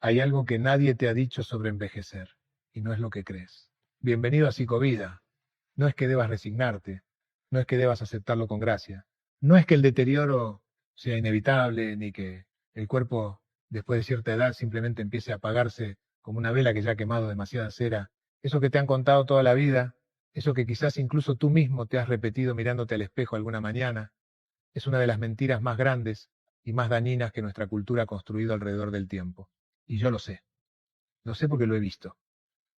Hay algo que nadie te ha dicho sobre envejecer, y no es lo que crees. Bienvenido a Psicovida. No es que debas resignarte, no es que debas aceptarlo con gracia, no es que el deterioro sea inevitable, ni que el cuerpo, después de cierta edad, simplemente empiece a apagarse como una vela que ya ha quemado demasiada cera. Eso que te han contado toda la vida, eso que quizás incluso tú mismo te has repetido mirándote al espejo alguna mañana, es una de las mentiras más grandes y más dañinas que nuestra cultura ha construido alrededor del tiempo. Y yo lo sé porque lo he visto,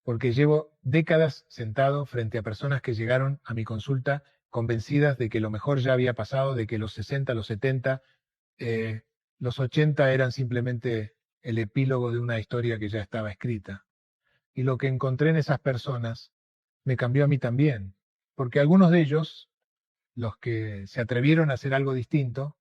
porque llevo décadas sentado frente a personas que llegaron a mi consulta convencidas de que lo mejor ya había pasado, de que los 60, los 70, eh, los 80 eran simplemente el epílogo de una historia que ya estaba escrita. Y lo que encontré en esas personas me cambió a mí también, porque algunos de ellos, los que se atrevieron a hacer algo distinto,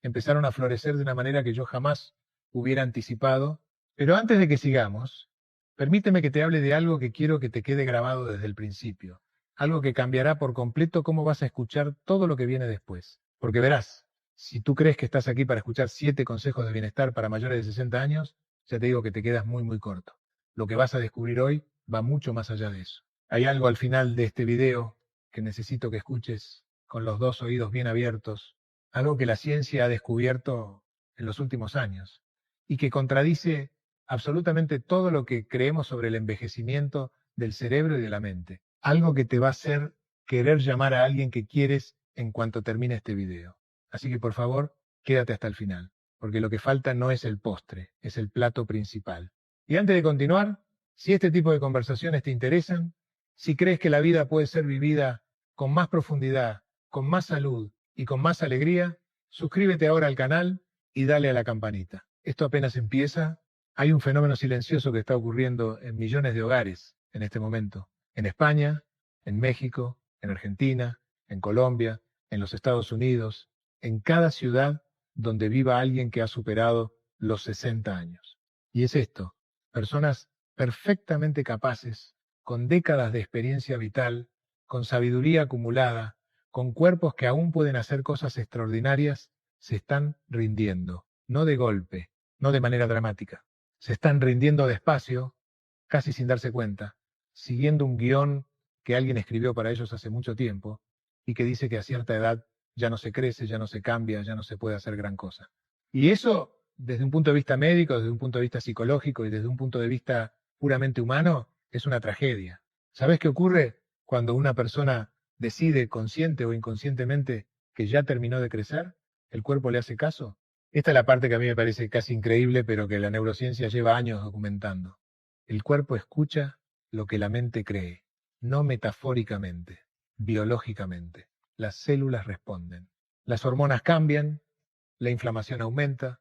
empezaron a florecer de una manera que yo jamás hubiera anticipado. Pero antes de que sigamos, permíteme que te hable de algo que quiero que te quede grabado desde el principio, algo que cambiará por completo cómo vas a escuchar todo lo que viene después. Porque verás, si tú crees que estás aquí para escuchar 7 consejos de bienestar para mayores de 60 años, ya te digo que te quedas muy, muy corto. Lo que vas a descubrir hoy va mucho más allá de eso. Hay algo al final de este video que necesito que escuches con los 2 oídos bien abiertos, algo que la ciencia ha descubierto en los últimos años y que contradice absolutamente todo lo que creemos sobre el envejecimiento del cerebro y de la mente. Algo que te va a hacer querer llamar a alguien que quieres en cuanto termine este video. Así que por favor, quédate hasta el final, porque lo que falta no es el postre, es el plato principal. Y antes de continuar, si este tipo de conversaciones te interesan, si crees que la vida puede ser vivida con más profundidad, con más salud y con más alegría, suscríbete ahora al canal y dale a la campanita. Esto apenas empieza. Hay un fenómeno silencioso que está ocurriendo en millones de hogares en este momento. En España, en México, en Argentina, en Colombia, en los Estados Unidos, en cada ciudad donde viva alguien que ha superado los 60 años. Y es esto, personas perfectamente capaces, con décadas de experiencia vital, con sabiduría acumulada, con cuerpos que aún pueden hacer cosas extraordinarias, se están rindiendo, no de golpe, no de manera dramática. Se están rindiendo despacio, casi sin darse cuenta, siguiendo un guión que alguien escribió para ellos hace mucho tiempo y que dice que a cierta edad ya no se crece, ya no se cambia, ya no se puede hacer gran cosa. Y eso, desde un punto de vista médico, desde un punto de vista psicológico y desde un punto de vista puramente humano, es una tragedia. ¿Sabes qué ocurre cuando una persona decide consciente o inconscientemente que ya terminó de crecer? ¿El cuerpo le hace caso? Esta es la parte que a mí me parece casi increíble, pero que la neurociencia lleva años documentando. El cuerpo escucha lo que la mente cree, no metafóricamente, biológicamente. Las células responden. Las hormonas cambian, la inflamación aumenta,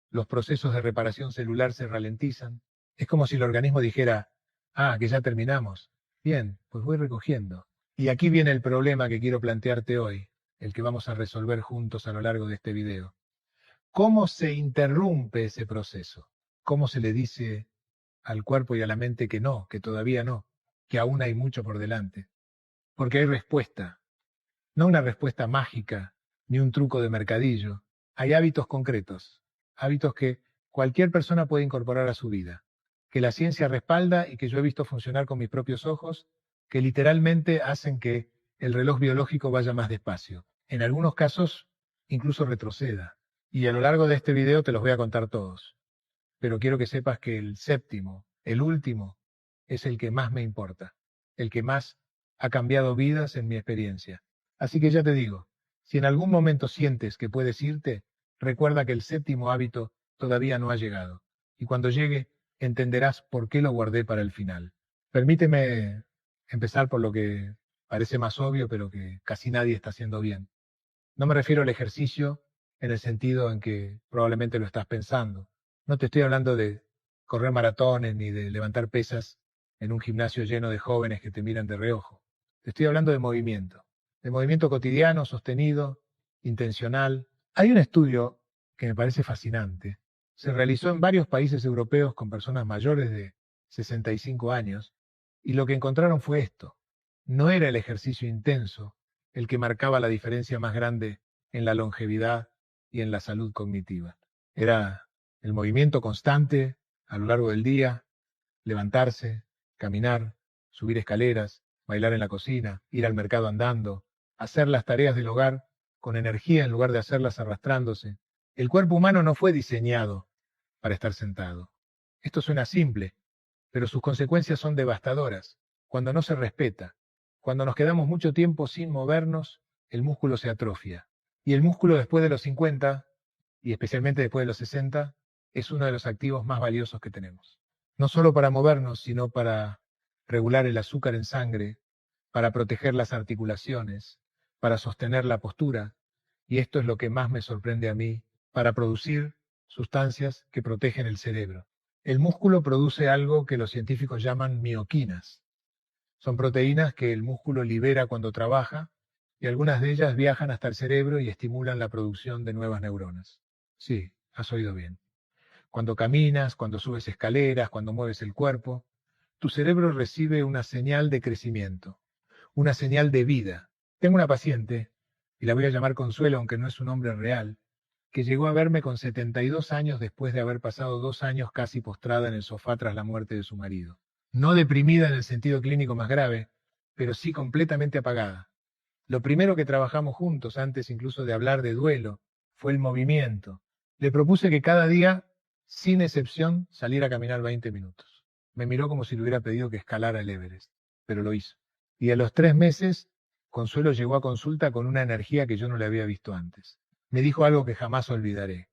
los procesos de reparación celular se ralentizan. Es como si el organismo dijera, ah, que ya terminamos. Bien, pues voy recogiendo. Y aquí viene el problema que quiero plantearte hoy, el que vamos a resolver juntos a lo largo de este video. ¿Cómo se interrumpe ese proceso? ¿Cómo se le dice al cuerpo y a la mente que no, que todavía no, que aún hay mucho por delante? Porque hay respuesta, no una respuesta mágica ni un truco de mercadillo. Hay hábitos concretos, hábitos que cualquier persona puede incorporar a su vida, que la ciencia respalda y que yo he visto funcionar con mis propios ojos, que literalmente hacen que el reloj biológico vaya más despacio. En algunos casos, incluso retroceda. Y a lo largo de este video te los voy a contar todos. Pero quiero que sepas que el séptimo, el último, es el que más me importa, el que más ha cambiado vidas en mi experiencia. Así que ya te digo, si en algún momento sientes que puedes irte, recuerda que el séptimo hábito todavía no ha llegado. Y cuando llegue, entenderás por qué lo guardé para el final. Permíteme empezar por lo que parece más obvio, pero que casi nadie está haciendo bien. No me refiero al ejercicio en el sentido en que probablemente lo estás pensando. No te estoy hablando de correr maratones ni de levantar pesas en un gimnasio lleno de jóvenes que te miran de reojo. Te estoy hablando de movimiento cotidiano, sostenido, intencional. Hay un estudio que me parece fascinante. Se realizó en varios países europeos con personas mayores de 65 años y lo que encontraron fue esto. No era el ejercicio intenso el que marcaba la diferencia más grande en la longevidad y en la salud cognitiva. Era el movimiento constante, a lo largo del día, levantarse, caminar, subir escaleras, bailar en la cocina, ir al mercado andando, hacer las tareas del hogar con energía en lugar de hacerlas arrastrándose. El cuerpo humano no fue diseñado para estar sentado. Esto suena simple, pero sus consecuencias son devastadoras. Cuando no se respeta, cuando nos quedamos mucho tiempo sin movernos, el músculo se atrofia. Y el músculo después de los 50, y especialmente después de los 60, es uno de los activos más valiosos que tenemos. No solo para movernos, sino para regular el azúcar en sangre, para proteger las articulaciones, para sostener la postura, y esto es lo que más me sorprende a mí, para producir sustancias que protegen el cerebro. El músculo produce algo que los científicos llaman mioquinas. Son proteínas que el músculo libera cuando trabaja y algunas de ellas viajan hasta el cerebro y estimulan la producción de nuevas neuronas. Sí, has oído bien. Cuando caminas, cuando subes escaleras, cuando mueves el cuerpo, tu cerebro recibe una señal de crecimiento, una señal de vida. Tengo una paciente, y la voy a llamar Consuelo, aunque no es un nombre real, que llegó a verme con 72 años después de haber pasado 2 años casi postrada en el sofá tras la muerte de su marido. No deprimida en el sentido clínico más grave, pero sí completamente apagada. Lo primero que trabajamos juntos, antes incluso de hablar de duelo, fue el movimiento. Le propuse que cada día, sin excepción, saliera a caminar 20 minutos. Me miró como si le hubiera pedido que escalara el Everest, pero lo hizo. Y a los 3 meses, Consuelo llegó a consulta con una energía que yo no le había visto antes. Me dijo algo que jamás olvidaré.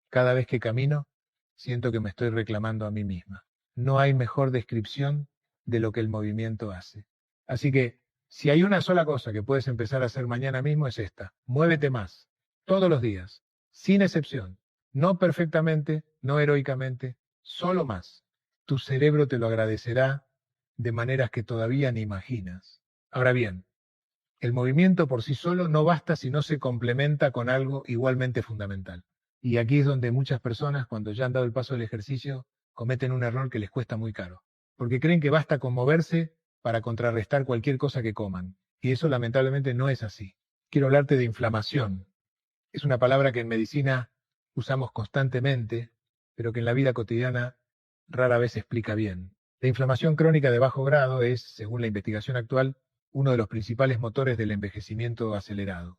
Cada vez que camino, siento que me estoy reclamando a mí misma. No hay mejor descripción de lo que el movimiento hace. Así que, si hay una sola cosa que puedes empezar a hacer mañana mismo es esta. Muévete más. Todos los días. Sin excepción. No perfectamente, no heroicamente, solo más. Tu cerebro te lo agradecerá de maneras que todavía ni imaginas. Ahora bien, el movimiento por sí solo no basta si no se complementa con algo igualmente fundamental. Y aquí es donde muchas personas, cuando ya han dado el paso del ejercicio, cometen un error que les cuesta muy caro. Porque creen que basta con moverse para contrarrestar cualquier cosa que coman. Y eso lamentablemente no es así. Quiero hablarte de inflamación. Es una palabra que en medicina usamos constantemente, pero que en la vida cotidiana rara vez se explica bien. La inflamación crónica de bajo grado es, según la investigación actual, uno de los principales motores del envejecimiento acelerado.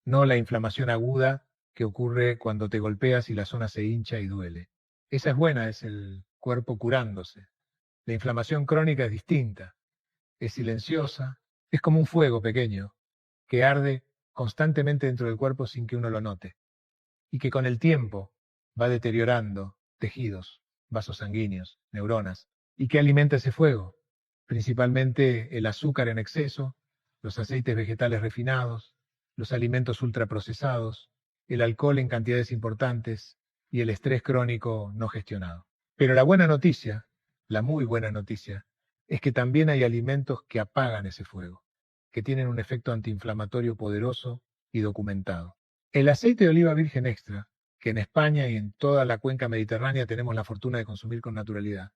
No la inflamación aguda que ocurre cuando te golpeas y la zona se hincha y duele. Esa es buena, es el cuerpo curándose. La inflamación crónica es distinta, es silenciosa, es como un fuego pequeño que arde constantemente dentro del cuerpo sin que uno lo note y que con el tiempo va deteriorando tejidos, vasos sanguíneos, neuronas, y que alimenta ese fuego, principalmente el azúcar en exceso, los aceites vegetales refinados, los alimentos ultraprocesados, el alcohol en cantidades importantes y el estrés crónico no gestionado. Pero la buena noticia, la muy buena noticia, es que también hay alimentos que apagan ese fuego, que tienen un efecto antiinflamatorio poderoso y documentado. El aceite de oliva virgen extra, que en España y en toda la cuenca mediterránea tenemos la fortuna de consumir con naturalidad,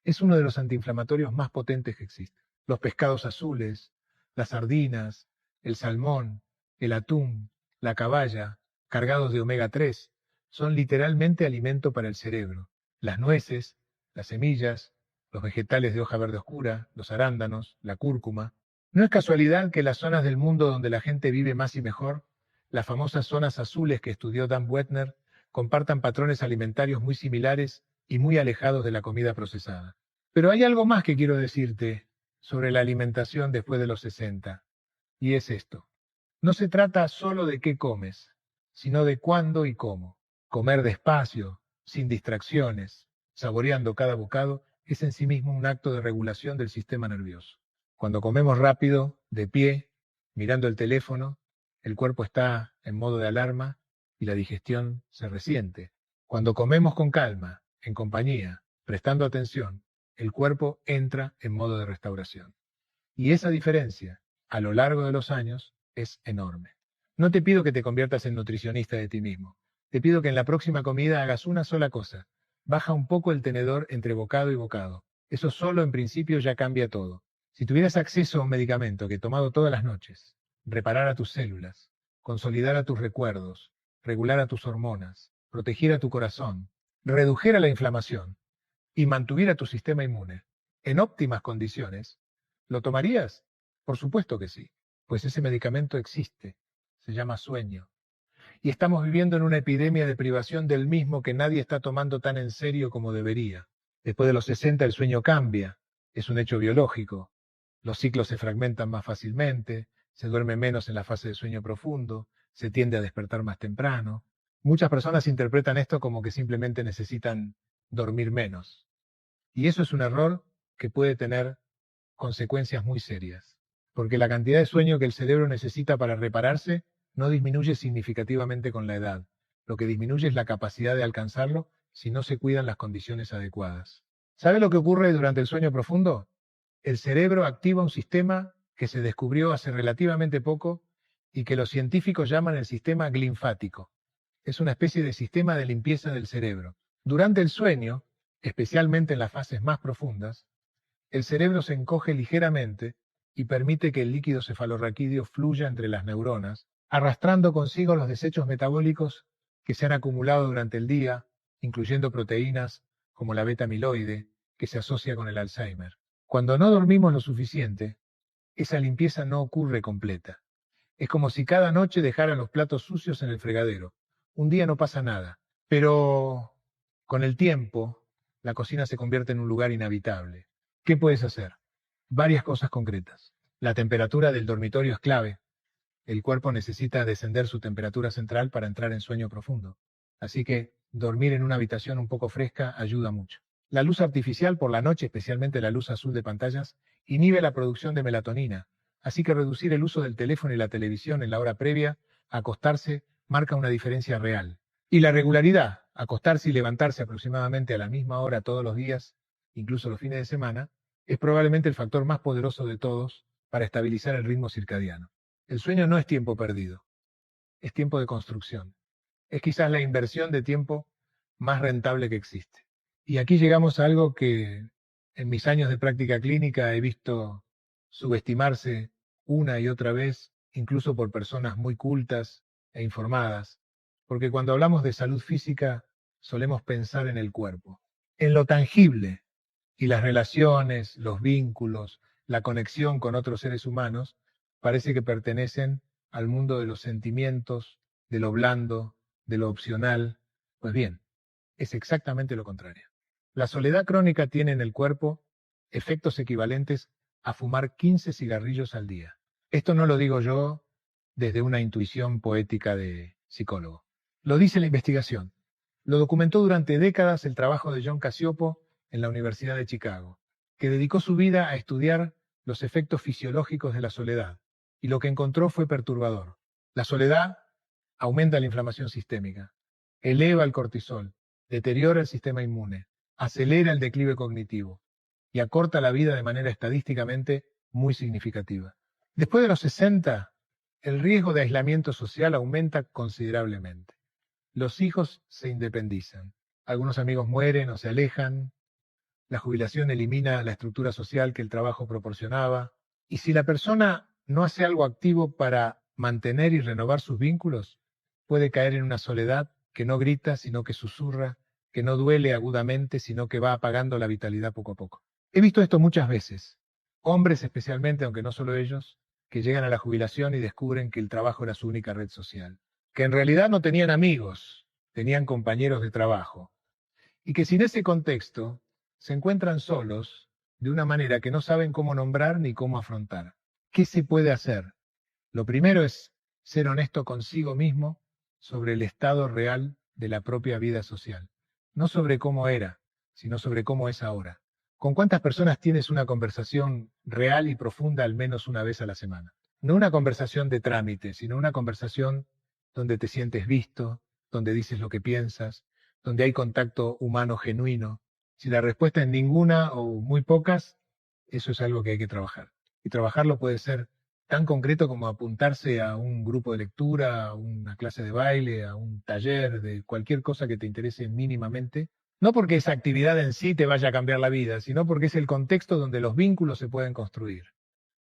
es uno de los antiinflamatorios más potentes que existen. Los pescados azules, las sardinas, el salmón, el atún, la caballa, cargados de omega 3, son literalmente alimento para el cerebro. Las nueces, las semillas, los vegetales de hoja verde oscura, los arándanos, la cúrcuma. No es casualidad que las zonas del mundo donde la gente vive más y mejor, las famosas zonas azules que estudió Dan Buettner, compartan patrones alimentarios muy similares y muy alejados de la comida procesada. Pero hay algo más que quiero decirte sobre la alimentación después de los 60, y es esto. No se trata solo de qué comes, sino de cuándo y cómo. Comer despacio, sin distracciones, saboreando cada bocado, es en sí mismo un acto de regulación del sistema nervioso. Cuando comemos rápido, de pie, mirando el teléfono, el cuerpo está en modo de alarma y la digestión se resiente. Cuando comemos con calma, en compañía, prestando atención, el cuerpo entra en modo de restauración. Y esa diferencia, a lo largo de los años, es enorme. No te pido que te conviertas en nutricionista de ti mismo. Te pido que en la próxima comida hagas una sola cosa. Baja un poco el tenedor entre bocado y bocado. Eso solo en principio ya cambia todo. Si tuvieras acceso a un medicamento que tomado todas las noches, reparara tus células, consolidara tus recuerdos, regulara tus hormonas, protegiera tu corazón, redujera la inflamación y mantuviera tu sistema inmune en óptimas condiciones, ¿lo tomarías? Por supuesto que sí, pues ese medicamento existe, se llama sueño. Y estamos viviendo en una epidemia de privación del mismo que nadie está tomando tan en serio como debería. Después de los 60 el sueño cambia, es un hecho biológico. Los ciclos se fragmentan más fácilmente, se duerme menos en la fase de sueño profundo, se tiende a despertar más temprano. Muchas personas interpretan esto como que simplemente necesitan dormir menos. Y eso es un error que puede tener consecuencias muy serias, porque la cantidad de sueño que el cerebro necesita para repararse no disminuye significativamente con la edad. Lo que disminuye es la capacidad de alcanzarlo si no se cuidan las condiciones adecuadas. ¿Sabe lo que ocurre durante el sueño profundo? El cerebro activa un sistema que se descubrió hace relativamente poco y que los científicos llaman el sistema glinfático. Es una especie de sistema de limpieza del cerebro. Durante el sueño, especialmente en las fases más profundas, el cerebro se encoge ligeramente y permite que el líquido cefalorraquídeo fluya entre las neuronas, arrastrando consigo los desechos metabólicos que se han acumulado durante el día, incluyendo proteínas como la beta-amiloide, que se asocia con el Alzheimer. Cuando no dormimos lo suficiente, esa limpieza no ocurre completa. Es como si cada noche dejara los platos sucios en el fregadero. Un día no pasa nada, pero con el tiempo, la cocina se convierte en un lugar inhabitable. ¿Qué puedes hacer? Varias cosas concretas. La temperatura del dormitorio es clave. El cuerpo necesita descender su temperatura central para entrar en sueño profundo. Así que dormir en una habitación un poco fresca ayuda mucho. La luz artificial por la noche, especialmente la luz azul de pantallas, inhibe la producción de melatonina. Así que reducir el uso del teléfono y la televisión en la hora previa a acostarse marca una diferencia real. Y la regularidad, acostarse y levantarse aproximadamente a la misma hora todos los días, incluso los fines de semana, es probablemente el factor más poderoso de todos para estabilizar el ritmo circadiano. El sueño no es tiempo perdido, es tiempo de construcción. Es quizás la inversión de tiempo más rentable que existe. Y aquí llegamos a algo que en mis años de práctica clínica he visto subestimarse una y otra vez, incluso por personas muy cultas e informadas, porque cuando hablamos de salud física solemos pensar en el cuerpo, en lo tangible, y las relaciones, los vínculos, la conexión con otros seres humanos parece que pertenecen al mundo de los sentimientos, de lo blando, de lo opcional. Pues bien, es exactamente lo contrario. La soledad crónica tiene en el cuerpo efectos equivalentes a fumar 15 cigarrillos al día. Esto no lo digo yo desde una intuición poética de psicólogo. Lo dice la investigación. Lo documentó durante décadas el trabajo de John Cacioppo en la Universidad de Chicago, que dedicó su vida a estudiar los efectos fisiológicos de la soledad, y lo que encontró fue perturbador. La soledad aumenta la inflamación sistémica, eleva el cortisol, deteriora el sistema inmune, acelera el declive cognitivo y acorta la vida de manera estadísticamente muy significativa. Después de los 60, el riesgo de aislamiento social aumenta considerablemente. Los hijos se independizan, algunos amigos mueren o se alejan, la jubilación elimina la estructura social que el trabajo proporcionaba, y si la persona no hace algo activo para mantener y renovar sus vínculos, puede caer en una soledad que no grita, sino que susurra, que no duele agudamente, sino que va apagando la vitalidad poco a poco. He visto esto muchas veces, hombres especialmente, aunque no solo ellos, que llegan a la jubilación y descubren que el trabajo era su única red social, que en realidad no tenían amigos, tenían compañeros de trabajo, y que sin ese contexto se encuentran solos de una manera que no saben cómo nombrar ni cómo afrontar. ¿Qué se puede hacer? Lo primero es ser honesto consigo mismo sobre el estado real de la propia vida social. No sobre cómo era, sino sobre cómo es ahora. ¿Con cuántas personas tienes una conversación real y profunda al menos una vez a la semana? No una conversación de trámite, sino una conversación donde te sientes visto, donde dices lo que piensas, donde hay contacto humano genuino. Si la respuesta es ninguna o muy pocas, eso es algo que hay que trabajar. Y trabajarlo puede ser tan concreto como apuntarse a un grupo de lectura, a una clase de baile, a un taller, de cualquier cosa que te interese mínimamente. No porque esa actividad en sí te vaya a cambiar la vida, sino porque es el contexto donde los vínculos se pueden construir.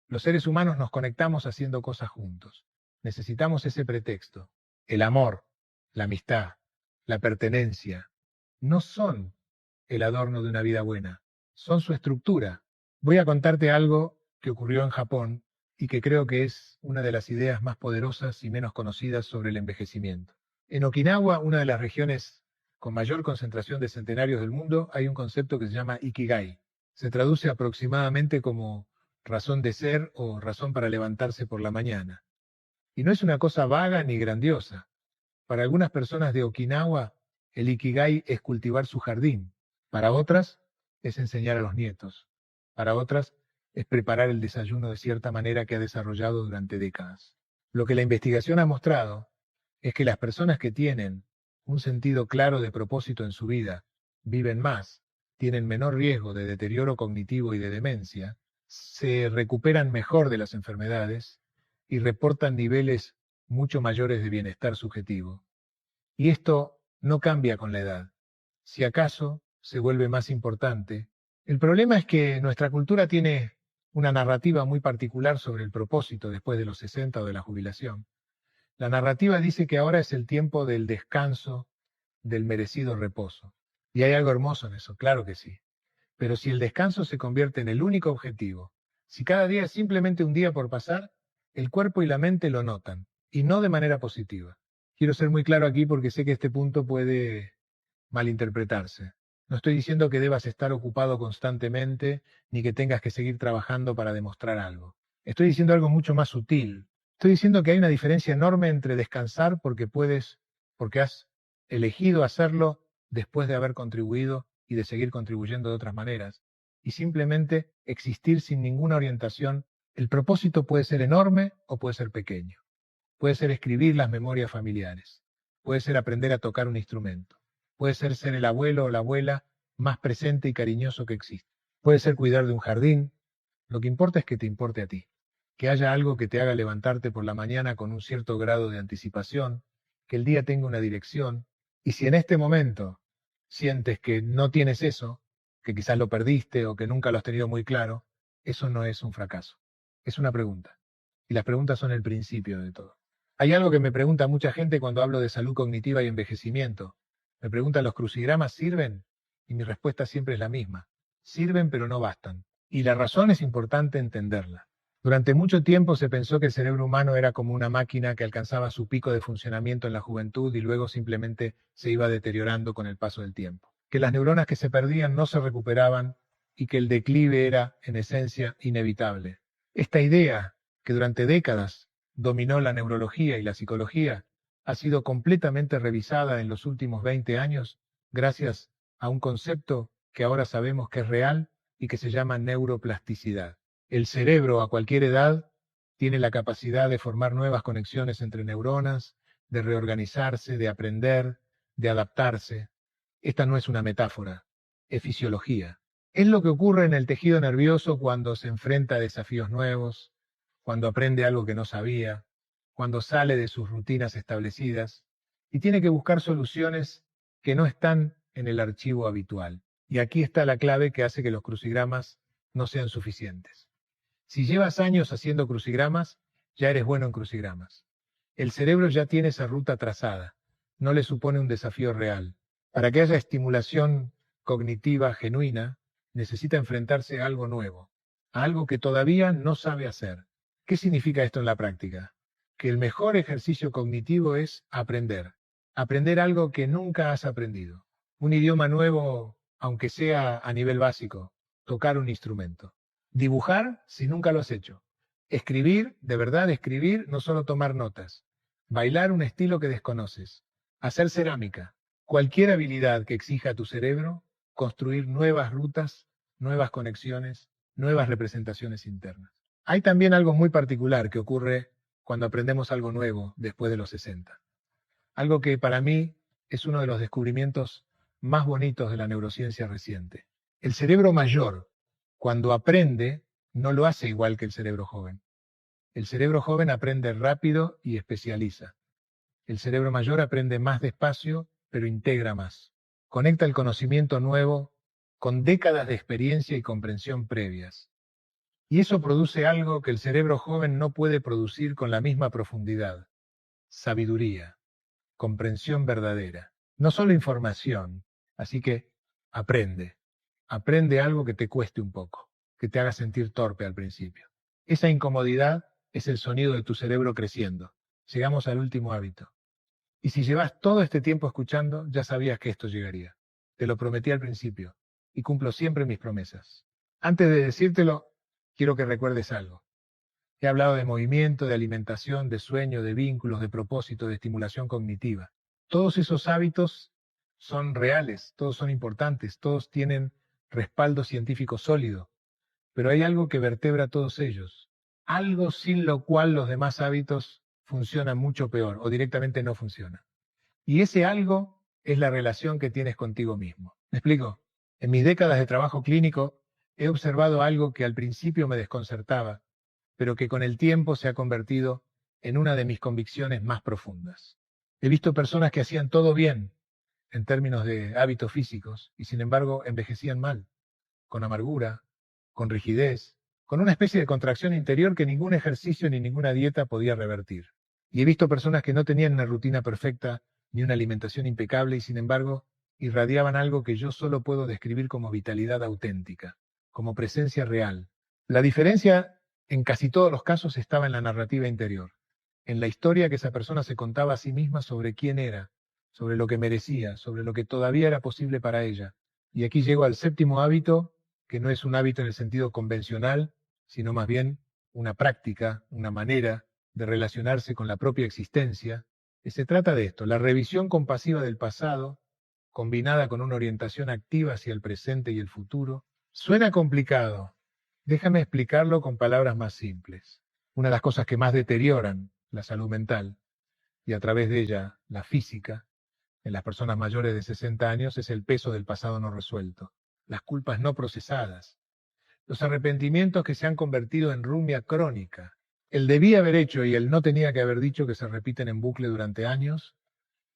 Los seres humanos nos conectamos haciendo cosas juntos. Necesitamos ese pretexto. El amor, la amistad, la pertenencia, no son el adorno de una vida buena, son su estructura. Voy a contarte algo que ocurrió en Japón y que creo que es una de las ideas más poderosas y menos conocidas sobre el envejecimiento. En Okinawa, una de las regiones con mayor concentración de centenarios del mundo, hay un concepto que se llama Ikigai. Se traduce aproximadamente como razón de ser o razón para levantarse por la mañana. Y no es una cosa vaga ni grandiosa. Para algunas personas de Okinawa, el Ikigai es cultivar su jardín. Para otras, es enseñar a los nietos. Para otras, es preparar el desayuno de cierta manera que ha desarrollado durante décadas. Lo que la investigación ha mostrado es que las personas que tienen un sentido claro de propósito en su vida viven más, tienen menor riesgo de deterioro cognitivo y de demencia, se recuperan mejor de las enfermedades y reportan niveles mucho mayores de bienestar subjetivo. Y esto no cambia con la edad. Si acaso se vuelve más importante. El problema es que nuestra cultura tiene una narrativa muy particular sobre el propósito después de los 60 o de la jubilación. La narrativa dice que ahora es el tiempo del descanso, del merecido reposo. Y hay algo hermoso en eso, claro que sí. Pero si el descanso se convierte en el único objetivo, si cada día es simplemente un día por pasar, el cuerpo y la mente lo notan, y no de manera positiva. Quiero ser muy claro aquí porque sé que este punto puede malinterpretarse. No estoy diciendo que debas estar ocupado constantemente, ni que tengas que seguir trabajando para demostrar algo. Estoy diciendo algo mucho más sutil. Estoy diciendo que hay una diferencia enorme entre descansar porque has elegido hacerlo después de haber contribuido y de seguir contribuyendo de otras maneras, y simplemente existir sin ninguna orientación. El propósito puede ser enorme o puede ser pequeño. Puede ser escribir las memorias familiares. Puede ser aprender a tocar un instrumento. Puede ser el abuelo o la abuela más presente y cariñoso que existe. Puede ser cuidar de un jardín. Lo que importa es que te importe a ti. Que haya algo que te haga levantarte por la mañana con un cierto grado de anticipación, que el día tenga una dirección. Y si en este momento sientes que no tienes eso, que quizás lo perdiste o que nunca lo has tenido muy claro, eso no es un fracaso. Es una pregunta. Y las preguntas son el principio de todo. Hay algo que me pregunta mucha gente cuando hablo de salud cognitiva y envejecimiento. Me preguntan, ¿los crucigramas sirven? Y mi respuesta siempre es la misma. Sirven, pero no bastan. Y la razón es importante entenderla. Durante mucho tiempo se pensó que el cerebro humano era como una máquina que alcanzaba su pico de funcionamiento en la juventud y luego simplemente se iba deteriorando con el paso del tiempo. Que las neuronas que se perdían no se recuperaban y que el declive era, en esencia, inevitable. Esta idea, que durante décadas dominó la neurología y la psicología, ha sido completamente revisada en los últimos 20 años gracias a un concepto que ahora sabemos que es real y que se llama neuroplasticidad. El cerebro a cualquier edad tiene la capacidad de formar nuevas conexiones entre neuronas, de reorganizarse, de aprender, de adaptarse. Esta no es una metáfora, es fisiología. Es lo que ocurre en el tejido nervioso cuando se enfrenta a desafíos nuevos, cuando aprende algo que no sabía, cuando sale de sus rutinas establecidas y tiene que buscar soluciones que no están en el archivo habitual. Y aquí está la clave que hace que los crucigramas no sean suficientes. Si llevas años haciendo crucigramas, ya eres bueno en crucigramas. El cerebro ya tiene esa ruta trazada, no le supone un desafío real. Para que haya estimulación cognitiva genuina, necesita enfrentarse a algo nuevo, a algo que todavía no sabe hacer. ¿Qué significa esto en la práctica? Que el mejor ejercicio cognitivo es aprender. Aprender algo que nunca has aprendido. Un idioma nuevo, aunque sea a nivel básico. Tocar un instrumento. Dibujar si nunca lo has hecho. Escribir, de verdad escribir, no solo tomar notas. Bailar un estilo que desconoces. Hacer cerámica. Cualquier habilidad que exija a tu cerebro construir nuevas rutas, nuevas conexiones, nuevas representaciones internas. Hay también algo muy particular que ocurre cuando aprendemos algo nuevo después de los 60. Algo que para mí es uno de los descubrimientos más bonitos de la neurociencia reciente. El cerebro mayor, cuando aprende, no lo hace igual que el cerebro joven. El cerebro joven aprende rápido y especializa. El cerebro mayor aprende más despacio, pero integra más. Conecta el conocimiento nuevo con décadas de experiencia y comprensión previas. Y eso produce algo que el cerebro joven no puede producir con la misma profundidad. Sabiduría, comprensión verdadera. No solo información. Así que Aprende. Aprende algo que te cueste un poco, que te haga sentir torpe al principio. Esa incomodidad es el sonido de tu cerebro creciendo. Llegamos al último hábito. Y si llevas todo este tiempo escuchando, ya sabías que esto llegaría. Te lo prometí al principio y cumplo siempre mis promesas. Antes de decírtelo, quiero que recuerdes algo. He hablado de movimiento, de alimentación, de sueño, de vínculos, de propósito, de estimulación cognitiva. Todos esos hábitos son reales, todos son importantes, todos tienen respaldo científico sólido, pero hay algo que vertebra todos ellos, algo sin lo cual los demás hábitos funcionan mucho peor o directamente no funcionan. Y ese algo es la relación que tienes contigo mismo. ¿Me explico? En mis décadas de trabajo clínico he observado algo que al principio me desconcertaba, pero que con el tiempo se ha convertido en una de mis convicciones más profundas. He visto personas que hacían todo bien en términos de hábitos físicos y sin embargo envejecían mal, con amargura, con rigidez, con una especie de contracción interior que ningún ejercicio ni ninguna dieta podía revertir. Y he visto personas que no tenían una rutina perfecta ni una alimentación impecable y sin embargo irradiaban algo que yo solo puedo describir como vitalidad auténtica, como presencia real. La diferencia en casi todos los casos estaba en la narrativa interior, en la historia que esa persona se contaba a sí misma sobre quién era, sobre lo que merecía, sobre lo que todavía era posible para ella. Y aquí llego al séptimo hábito, que no es un hábito en el sentido convencional, sino más bien una práctica, una manera de relacionarse con la propia existencia. Y se trata de esto, la revisión compasiva del pasado, combinada con una orientación activa hacia el presente y el futuro. Suena complicado. Déjame explicarlo con palabras más simples. Una de las cosas que más deterioran la salud mental y a través de ella la física en las personas mayores de 60 años es el peso del pasado no resuelto, las culpas no procesadas, los arrepentimientos que se han convertido en rumia crónica, el debía haber hecho y el no tenía que haber dicho que se repiten en bucle durante años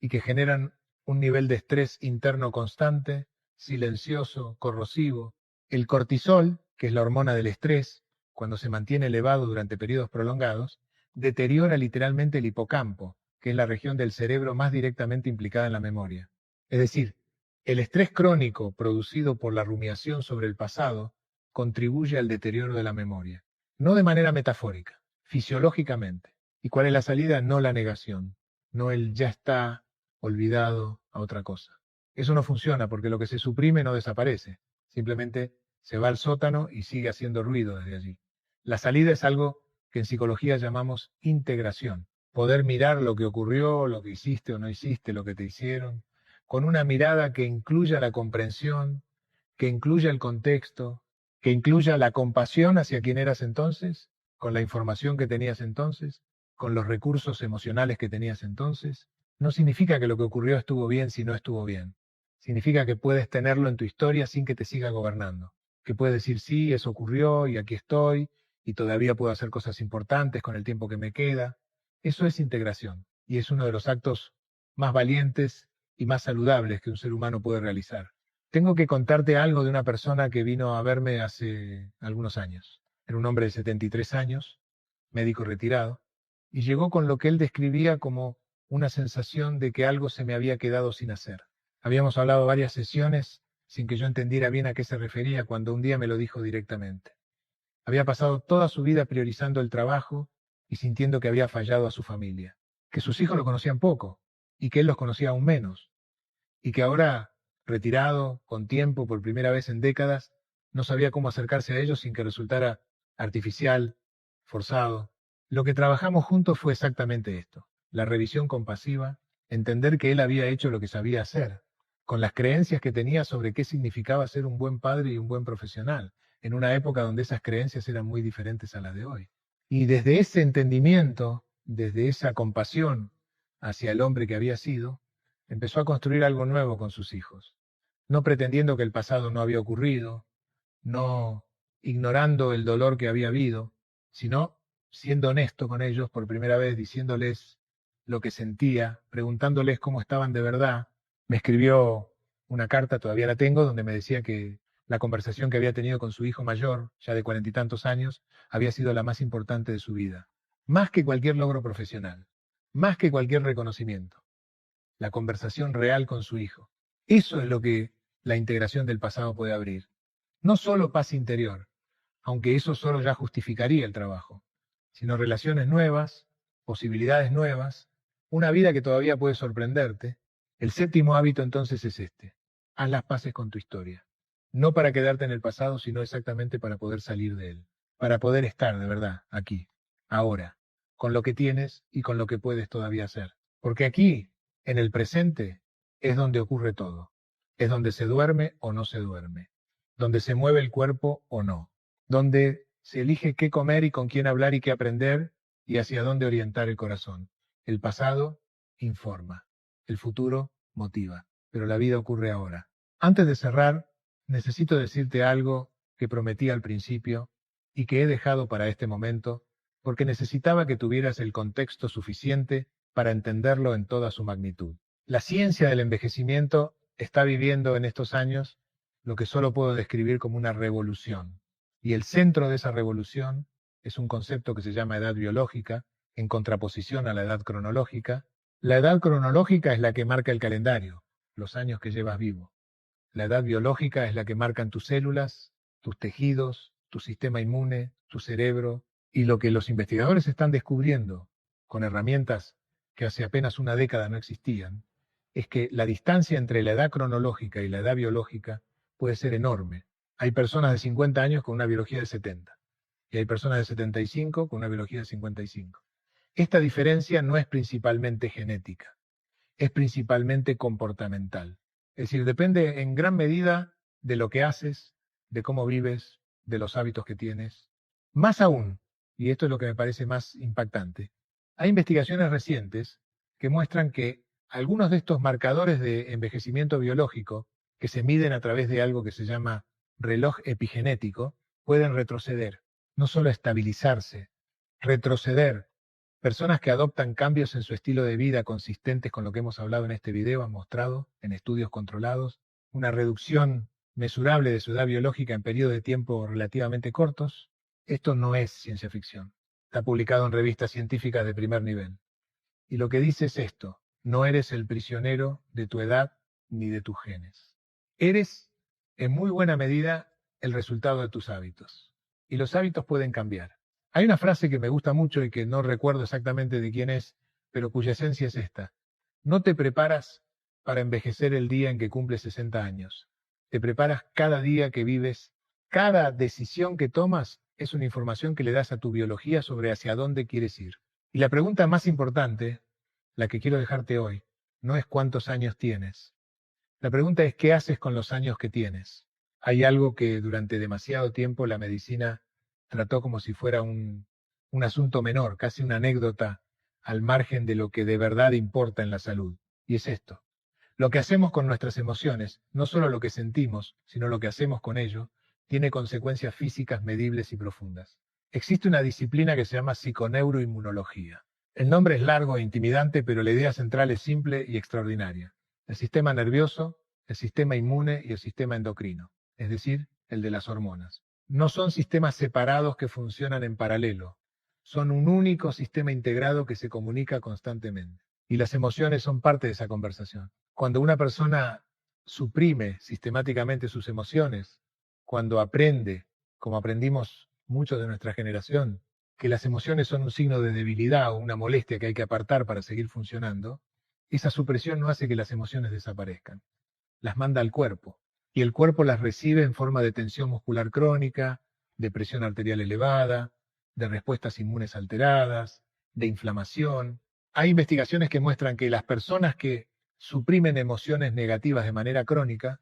y que generan un nivel de estrés interno constante, silencioso, corrosivo. El cortisol, que es la hormona del estrés, cuando se mantiene elevado durante periodos prolongados, deteriora literalmente el hipocampo, que es la región del cerebro más directamente implicada en la memoria. Es decir, el estrés crónico producido por la rumiación sobre el pasado contribuye al deterioro de la memoria, no de manera metafórica, fisiológicamente. ¿Y cuál es la salida? No la negación, no el ya está olvidado a otra cosa. Eso no funciona porque lo que se suprime no desaparece, simplemente se va al sótano y sigue haciendo ruido desde allí. La salida es algo que en psicología llamamos integración. Poder mirar lo que ocurrió, lo que hiciste o no hiciste, lo que te hicieron, con una mirada que incluya la comprensión, que incluya el contexto, que incluya la compasión hacia quien eras entonces, con la información que tenías entonces, con los recursos emocionales que tenías entonces. No significa que lo que ocurrió estuvo bien si no estuvo bien. Significa que puedes tenerlo en tu historia sin que te siga gobernando. Que puedes decir, sí, eso ocurrió y aquí estoy y todavía puedo hacer cosas importantes con el tiempo que me queda. Eso es integración y es uno de los actos más valientes y más saludables que un ser humano puede realizar. Tengo que contarte algo de una persona que vino a verme hace algunos años. Era un hombre de 73 años, médico retirado, y llegó con lo que él describía como una sensación de que algo se me había quedado sin hacer. Habíamos hablado varias sesiones sin que yo entendiera bien a qué se refería cuando un día me lo dijo directamente. Había pasado toda su vida priorizando el trabajo y sintiendo que había fallado a su familia, que sus hijos lo conocían poco y que él los conocía aún menos, y que ahora, retirado, con tiempo, por primera vez en décadas, no sabía cómo acercarse a ellos sin que resultara artificial, forzado. Lo que trabajamos juntos fue exactamente esto, la revisión compasiva, entender que él había hecho lo que sabía hacer, con las creencias que tenía sobre qué significaba ser un buen padre y un buen profesional, en una época donde esas creencias eran muy diferentes a las de hoy. Y desde ese entendimiento, desde esa compasión hacia el hombre que había sido, empezó a construir algo nuevo con sus hijos, no pretendiendo que el pasado no había ocurrido, no ignorando el dolor que había habido, sino siendo honesto con ellos por primera vez, diciéndoles lo que sentía, preguntándoles cómo estaban de verdad. Me escribió una carta, todavía la tengo, donde me decía que la conversación que había tenido con su hijo mayor, ya de 40 y tantos años, había sido la más importante de su vida, más que cualquier logro profesional, más que cualquier reconocimiento, la conversación real con su hijo. Eso es lo que la integración del pasado puede abrir. No solo paz interior, aunque eso solo ya justificaría el trabajo, sino relaciones nuevas, posibilidades nuevas, una vida que todavía puede sorprenderte. El séptimo hábito entonces es este: haz las paces con tu historia. No para quedarte en el pasado, sino exactamente para poder salir de él, para poder estar de verdad aquí, ahora, con lo que tienes y con lo que puedes todavía hacer. Porque aquí, en el presente, es donde ocurre todo. Es donde se duerme o no se duerme, donde se mueve el cuerpo o no, donde se elige qué comer y con quién hablar y qué aprender y hacia dónde orientar el corazón. El pasado informa, el futuro motiva, pero la vida ocurre ahora. Antes de cerrar, necesito decirte algo que prometí al principio y que he dejado para este momento, porque necesitaba que tuvieras el contexto suficiente para entenderlo en toda su magnitud. La ciencia del envejecimiento está viviendo en estos años lo que solo puedo describir como una revolución. Y el centro de esa revolución es un concepto que se llama edad biológica, en contraposición a la edad cronológica. La edad cronológica es la que marca el calendario, los años que llevas vivo. La edad biológica es la que marcan tus células, tus tejidos, tu sistema inmune, tu cerebro, y lo que los investigadores están descubriendo con herramientas que hace apenas una década no existían, es que la distancia entre la edad cronológica y la edad biológica puede ser enorme. Hay personas de 50 años con una biología de 70 y hay personas de 75 con una biología de 55. Esta diferencia no es principalmente genética, es principalmente comportamental. Es decir, depende en gran medida de lo que haces, de cómo vives, de los hábitos que tienes. Más aún, y esto es lo que me parece más impactante, hay investigaciones recientes que muestran que algunos de estos marcadores de envejecimiento biológico, que se miden a través de algo que se llama reloj epigenético, pueden retroceder, no solo estabilizarse, retroceder. Personas que adoptan cambios en su estilo de vida consistentes con lo que hemos hablado en este video han mostrado, en estudios controlados, una reducción mesurable de su edad biológica en periodos de tiempo relativamente cortos. Esto no es ciencia ficción. Está publicado en revistas científicas de primer nivel. Y lo que dice es esto: no eres el prisionero de tu edad ni de tus genes. Eres, en muy buena medida, el resultado de tus hábitos. Y los hábitos pueden cambiar. Hay una frase que me gusta mucho y que no recuerdo exactamente de quién es, pero cuya esencia es esta: no te preparas para envejecer el día en que cumples 60 años. Te preparas cada día que vives. Cada decisión que tomas es una información que le das a tu biología sobre hacia dónde quieres ir. Y la pregunta más importante, la que quiero dejarte hoy, no es cuántos años tienes. La pregunta es qué haces con los años que tienes. Hay algo que durante demasiado tiempo la medicina trató como si fuera un asunto menor, casi una anécdota al margen de lo que de verdad importa en la salud. Y es esto: lo que hacemos con nuestras emociones, no solo lo que sentimos, sino lo que hacemos con ello, tiene consecuencias físicas medibles y profundas. Existe una disciplina que se llama psiconeuroinmunología. El nombre es largo e intimidante, pero la idea central es simple y extraordinaria. El sistema nervioso, el sistema inmune y el sistema endocrino, es decir, el de las hormonas. No son sistemas separados que funcionan en paralelo, son un único sistema integrado que se comunica constantemente. Y las emociones son parte de esa conversación. Cuando una persona suprime sistemáticamente sus emociones, cuando aprende, como aprendimos muchos de nuestra generación, que las emociones son un signo de debilidad o una molestia que hay que apartar para seguir funcionando, esa supresión no hace que las emociones desaparezcan, las manda al cuerpo, y el cuerpo las recibe en forma de tensión muscular crónica, de presión arterial elevada, de respuestas inmunes alteradas, de inflamación. Hay investigaciones que muestran que las personas que suprimen emociones negativas de manera crónica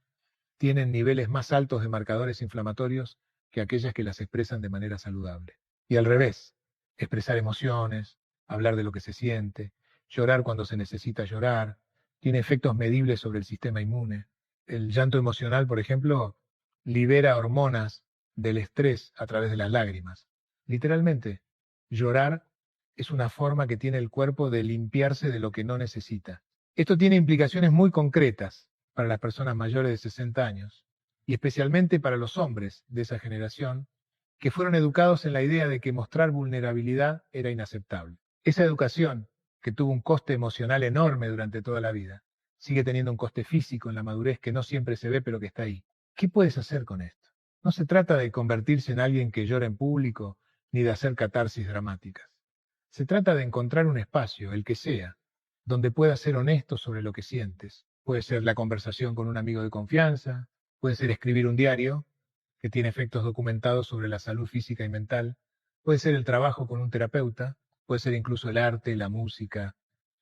tienen niveles más altos de marcadores inflamatorios que aquellas que las expresan de manera saludable. Y al revés, expresar emociones, hablar de lo que se siente, llorar cuando se necesita llorar, tiene efectos medibles sobre el sistema inmune. El llanto emocional, por ejemplo, libera hormonas del estrés a través de las lágrimas. Literalmente, llorar es una forma que tiene el cuerpo de limpiarse de lo que no necesita. Esto tiene implicaciones muy concretas para las personas mayores de 60 años, y especialmente para los hombres de esa generación, que fueron educados en la idea de que mostrar vulnerabilidad era inaceptable. Esa educación, que tuvo un coste emocional enorme durante toda la vida, sigue teniendo un coste físico en la madurez que no siempre se ve, pero que está ahí. ¿Qué puedes hacer con esto? No se trata de convertirse en alguien que llora en público, ni de hacer catarsis dramáticas. Se trata de encontrar un espacio, el que sea, donde puedas ser honesto sobre lo que sientes. Puede ser la conversación con un amigo de confianza, puede ser escribir un diario, que tiene efectos documentados sobre la salud física y mental, puede ser el trabajo con un terapeuta, puede ser incluso el arte, la música,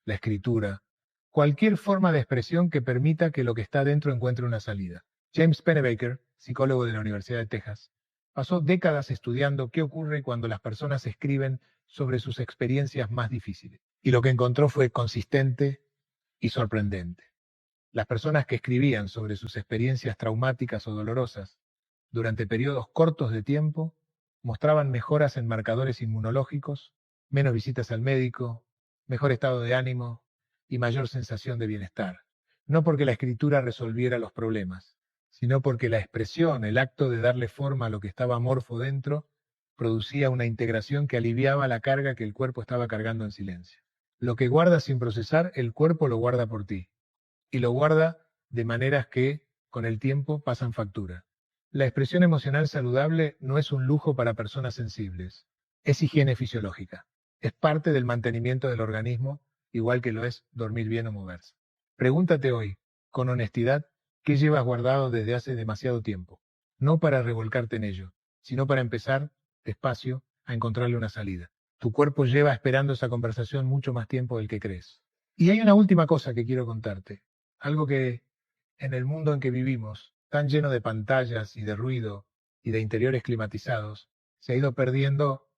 la escritura, cualquier forma de expresión que permita que lo que está dentro encuentre una salida. James Pennebaker, psicólogo de la Universidad de Texas, pasó décadas estudiando qué ocurre cuando las personas escriben sobre sus experiencias más difíciles. Y lo que encontró fue consistente y sorprendente. Las personas que escribían sobre sus experiencias traumáticas o dolorosas durante periodos cortos de tiempo mostraban mejoras en marcadores inmunológicos, menos visitas al médico, mejor estado de ánimo y mayor sensación de bienestar. No porque la escritura resolviera los problemas, sino porque la expresión, el acto de darle forma a lo que estaba amorfo dentro, producía una integración que aliviaba la carga que el cuerpo estaba cargando en silencio. Lo que guardas sin procesar, el cuerpo lo guarda por ti, y lo guarda de maneras que, con el tiempo, pasan factura. La expresión emocional saludable no es un lujo para personas sensibles, es higiene fisiológica, es parte del mantenimiento del organismo, igual que lo es dormir bien o moverse. Pregúntate hoy, con honestidad, qué llevas guardado desde hace demasiado tiempo, no para revolcarte en ello, sino para empezar, despacio, a encontrarle una salida. Tu cuerpo lleva esperando esa conversación mucho más tiempo del que crees. Y hay una última cosa que quiero contarte, algo que en el mundo en que vivimos, tan lleno de pantallas y de ruido y de interiores climatizados, se ha ido perdiendo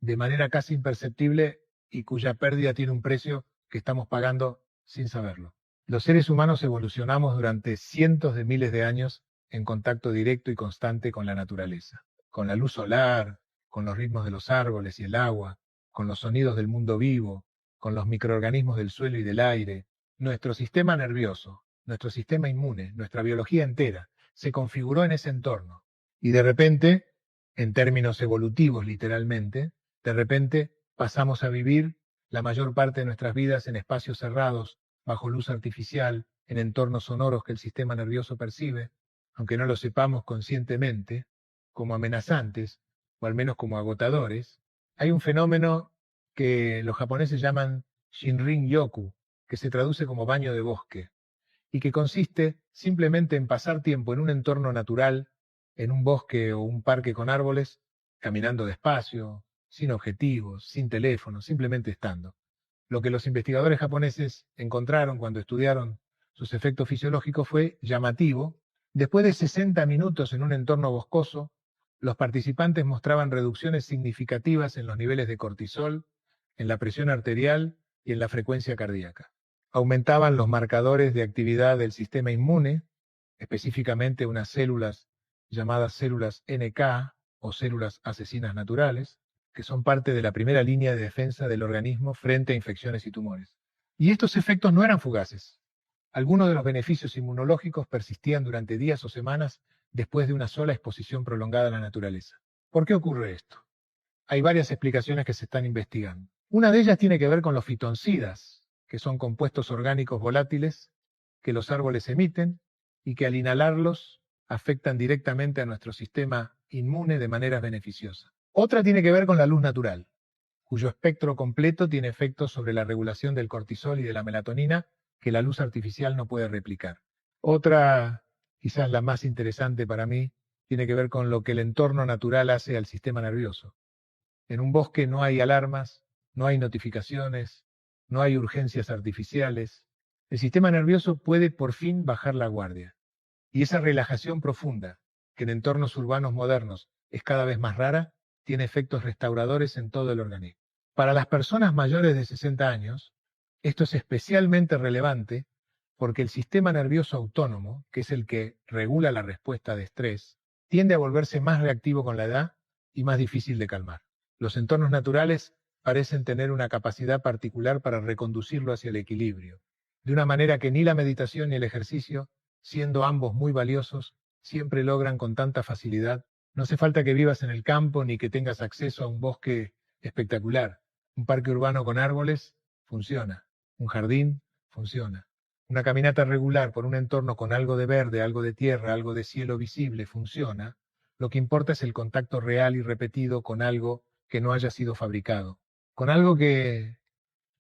de manera casi imperceptible y cuya pérdida tiene un precio que estamos pagando sin saberlo. Los seres humanos evolucionamos durante cientos de miles de años en contacto directo y constante con la naturaleza, con la luz solar, con los ritmos de los árboles y el agua, con los sonidos del mundo vivo, con los microorganismos del suelo y del aire. Nuestro sistema nervioso, nuestro sistema inmune, nuestra biología entera, se configuró en ese entorno. Y de repente, en términos evolutivos literalmente, de repente pasamos a vivir la mayor parte de nuestras vidas en espacios cerrados, bajo luz artificial, en entornos sonoros que el sistema nervioso percibe, aunque no lo sepamos conscientemente, como amenazantes, o al menos como agotadores. Hay un fenómeno que los japoneses llaman Shinrin-yoku, que se traduce como baño de bosque, y que consiste simplemente en pasar tiempo en un entorno natural, en un bosque o un parque con árboles, caminando despacio, sin objetivos, sin teléfono, simplemente estando. Lo que los investigadores japoneses encontraron cuando estudiaron sus efectos fisiológicos fue llamativo. Después de 60 minutos en un entorno boscoso, los participantes mostraban reducciones significativas en los niveles de cortisol, en la presión arterial y en la frecuencia cardíaca. Aumentaban los marcadores de actividad del sistema inmune, específicamente unas células llamadas células NK o células asesinas naturales, que son parte de la primera línea de defensa del organismo frente a infecciones y tumores. Y estos efectos no eran fugaces. Algunos de los beneficios inmunológicos persistían durante días o semanas después de una sola exposición prolongada a la naturaleza. ¿Por qué ocurre esto? Hay varias explicaciones que se están investigando. Una de ellas tiene que ver con los fitoncidas, que son compuestos orgánicos volátiles que los árboles emiten y que al inhalarlos afectan directamente a nuestro sistema inmune de manera beneficiosa. Otra tiene que ver con la luz natural, cuyo espectro completo tiene efectos sobre la regulación del cortisol y de la melatonina que la luz artificial no puede replicar. Otra, quizás la más interesante para mí, tiene que ver con lo que el entorno natural hace al sistema nervioso. En un bosque no hay alarmas, no hay notificaciones, no hay urgencias artificiales. El sistema nervioso puede por fin bajar la guardia. Y esa relajación profunda, que en entornos urbanos modernos es cada vez más rara, tiene efectos restauradores en todo el organismo. Para las personas mayores de 60 años, esto es especialmente relevante porque el sistema nervioso autónomo, que es el que regula la respuesta de estrés, tiende a volverse más reactivo con la edad y más difícil de calmar. Los entornos naturales parecen tener una capacidad particular para reconducirlo hacia el equilibrio, de una manera que ni la meditación ni el ejercicio, siendo ambos muy valiosos, siempre logran con tanta facilidad. No hace falta que vivas en el campo ni que tengas acceso a un bosque espectacular. Un parque urbano con árboles funciona. Un jardín funciona. Una caminata regular por un entorno con algo de verde, algo de tierra, algo de cielo visible funciona. Lo que importa es el contacto real y repetido con algo que no haya sido fabricado, con algo que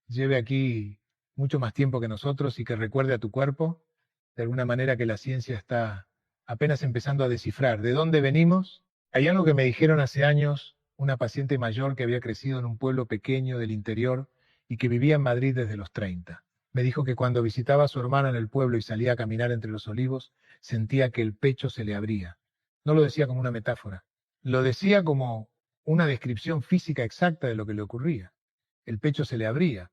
lleve aquí mucho más tiempo que nosotros y que recuerde a tu cuerpo, de alguna manera que la ciencia está apenas empezando a descifrar. ¿De dónde venimos? Hay algo que me dijeron hace años, una paciente mayor que había crecido en un pueblo pequeño del interior y que vivía en Madrid desde los 30. Me dijo que cuando visitaba a su hermana en el pueblo y salía a caminar entre los olivos, sentía que el pecho se le abría. No lo decía como una metáfora, lo decía como una descripción física exacta de lo que le ocurría. El pecho se le abría,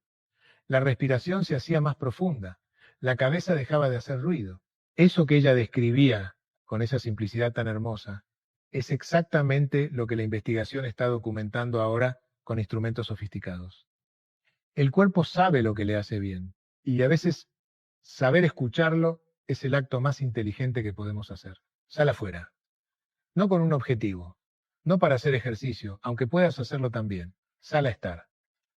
la respiración se hacía más profunda, la cabeza dejaba de hacer ruido. Eso que ella describía con esa simplicidad tan hermosa es exactamente lo que la investigación está documentando ahora con instrumentos sofisticados. El cuerpo sabe lo que le hace bien y a veces saber escucharlo es el acto más inteligente que podemos hacer. Sal afuera, no con un objetivo, no para hacer ejercicio, aunque puedas hacerlo también. Sal a estar,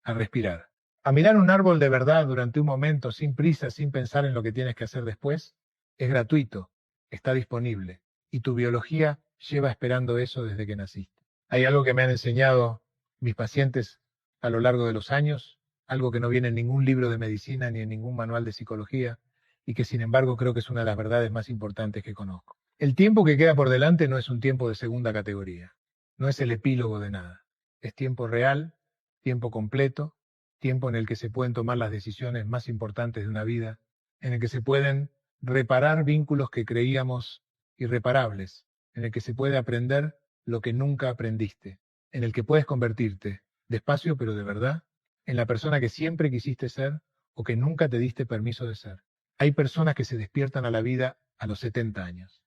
a respirar. A mirar un árbol de verdad durante un momento, sin prisa, sin pensar en lo que tienes que hacer después, es gratuito, está disponible, y tu biología lleva esperando eso desde que naciste. Hay algo que me han enseñado mis pacientes a lo largo de los años, algo que no viene en ningún libro de medicina ni en ningún manual de psicología, y que sin embargo creo que es una de las verdades más importantes que conozco. El tiempo que queda por delante no es un tiempo de segunda categoría, no es el epílogo de nada, es tiempo real, tiempo completo, tiempo en el que se pueden tomar las decisiones más importantes de una vida, en el que se pueden reparar vínculos que creíamos irreparables, en el que se puede aprender lo que nunca aprendiste, en el que puedes convertirte, despacio pero de verdad, en la persona que siempre quisiste ser o que nunca te diste permiso de ser. Hay personas que se despiertan a la vida a los 70 años,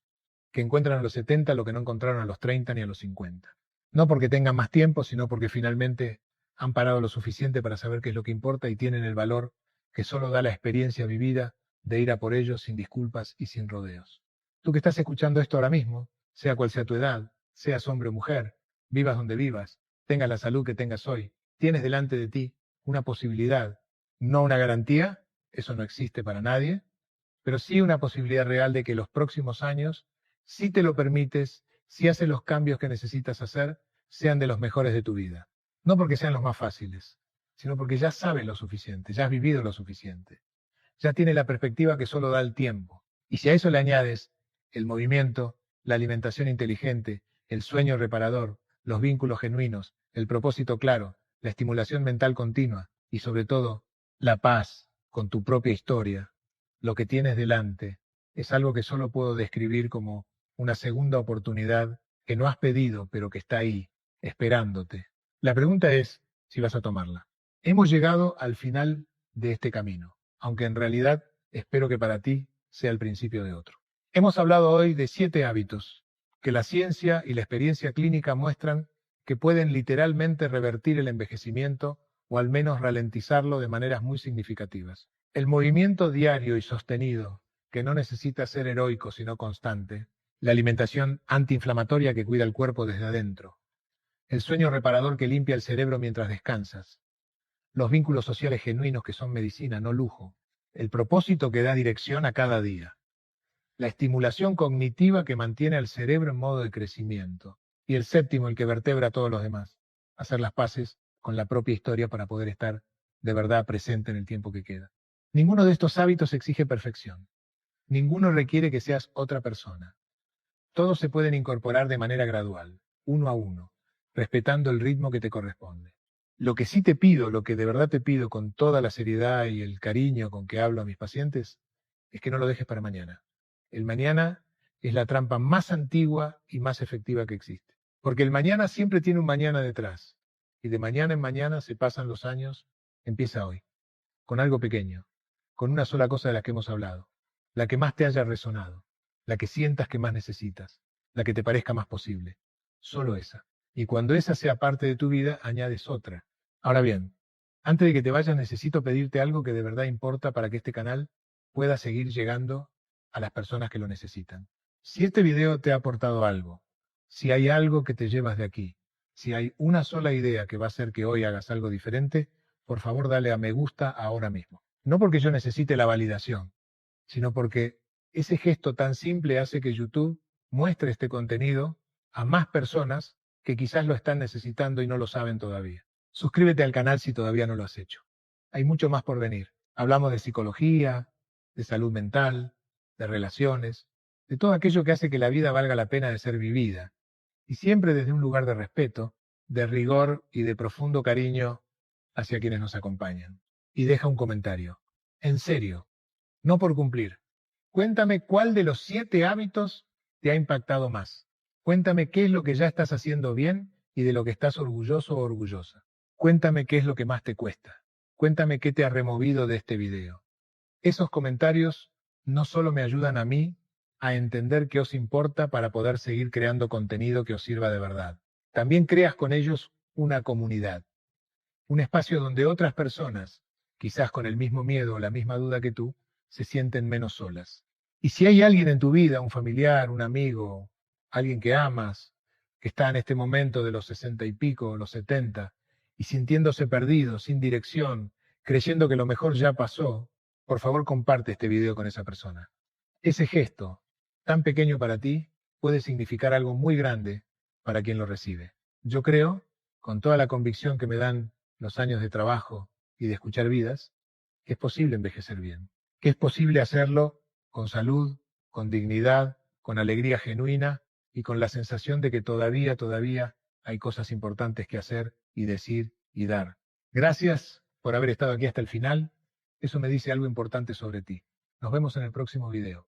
que encuentran a los 70 lo que no encontraron a los 30 ni a los 50. No porque tengan más tiempo, sino porque finalmente han parado lo suficiente para saber qué es lo que importa y tienen el valor que solo da la experiencia vivida de ir a por ellos sin disculpas y sin rodeos. Tú que estás escuchando esto ahora mismo, sea cual sea tu edad, seas hombre o mujer, vivas donde vivas, tengas la salud que tengas hoy, tienes delante de ti una posibilidad, no una garantía, eso no existe para nadie, pero sí una posibilidad real de que los próximos años, si te lo permites, si haces los cambios que necesitas hacer, sean de los mejores de tu vida. No porque sean los más fáciles, sino porque ya sabes lo suficiente, ya has vivido lo suficiente. Ya tienes la perspectiva que solo da el tiempo. Y si a eso le añades el movimiento, la alimentación inteligente, el sueño reparador, los vínculos genuinos, el propósito claro, la estimulación mental continua y sobre todo la paz con tu propia historia, lo que tienes delante es algo que solo puedo describir como una segunda oportunidad que no has pedido, pero que está ahí, esperándote. La pregunta es si vas a tomarla. Hemos llegado al final de este camino, aunque en realidad espero que para ti sea el principio de otro. Hemos hablado hoy de 7 hábitos que la ciencia y la experiencia clínica muestran que pueden literalmente revertir el envejecimiento o al menos ralentizarlo de maneras muy significativas. El movimiento diario y sostenido, que no necesita ser heroico sino constante, la alimentación antiinflamatoria que cuida el cuerpo desde adentro, el sueño reparador que limpia el cerebro mientras descansas, los vínculos sociales genuinos que son medicina, no lujo, el propósito que da dirección a cada día, la estimulación cognitiva que mantiene al cerebro en modo de crecimiento, y el séptimo, el que vertebra a todos los demás, hacer las paces con la propia historia para poder estar de verdad presente en el tiempo que queda. Ninguno de estos hábitos exige perfección. Ninguno requiere que seas otra persona. Todos se pueden incorporar de manera gradual, uno a uno, respetando el ritmo que te corresponde. Lo que sí te pido, lo que de verdad te pido con toda la seriedad y el cariño con que hablo a mis pacientes, es que no lo dejes para mañana. El mañana es la trampa más antigua y más efectiva que existe. Porque el mañana siempre tiene un mañana detrás. Y de mañana en mañana se pasan los años, empieza hoy, con algo pequeño, con una sola cosa de la que hemos hablado, la que más te haya resonado, la que sientas que más necesitas, la que te parezca más posible. Solo esa. Y cuando esa sea parte de tu vida, añades otra. Ahora bien, antes de que te vayas necesito pedirte algo que de verdad importa para que este canal pueda seguir llegando a las personas que lo necesitan. Si este video te ha aportado algo, si hay algo que te llevas de aquí, si hay una sola idea que va a hacer que hoy hagas algo diferente, por favor dale a me gusta ahora mismo. No porque yo necesite la validación, sino porque ese gesto tan simple hace que YouTube muestre este contenido a más personas que quizás lo están necesitando y no lo saben todavía. Suscríbete al canal si todavía no lo has hecho. Hay mucho más por venir. Hablamos de psicología, de salud mental, de relaciones, de todo aquello que hace que la vida valga la pena de ser vivida. Y siempre desde un lugar de respeto, de rigor y de profundo cariño hacia quienes nos acompañan. Y deja un comentario. En serio, no por cumplir. Cuéntame cuál de los 7 hábitos te ha impactado más. Cuéntame qué es lo que ya estás haciendo bien y de lo que estás orgulloso o orgullosa. Cuéntame qué es lo que más te cuesta. Cuéntame qué te ha removido de este video. Esos comentarios no solo me ayudan a mí a entender qué os importa para poder seguir creando contenido que os sirva de verdad. También creas con ellos una comunidad, un espacio donde otras personas, quizás con el mismo miedo o la misma duda que tú, se sienten menos solas. Y si hay alguien en tu vida, un familiar, un amigo, alguien que amas, que está en este momento de los 60 y pico, o los 70, y sintiéndose perdido, sin dirección, creyendo que lo mejor ya pasó, por favor comparte este video con esa persona. Ese gesto, tan pequeño para ti, puede significar algo muy grande para quien lo recibe. Yo creo, con toda la convicción que me dan los años de trabajo y de escuchar vidas, que es posible envejecer bien, que es posible hacerlo con salud, con dignidad, con alegría genuina y con la sensación de que todavía hay cosas importantes que hacer y decir y dar. Gracias por haber estado aquí hasta el final. Eso me dice algo importante sobre ti. Nos vemos en el próximo video.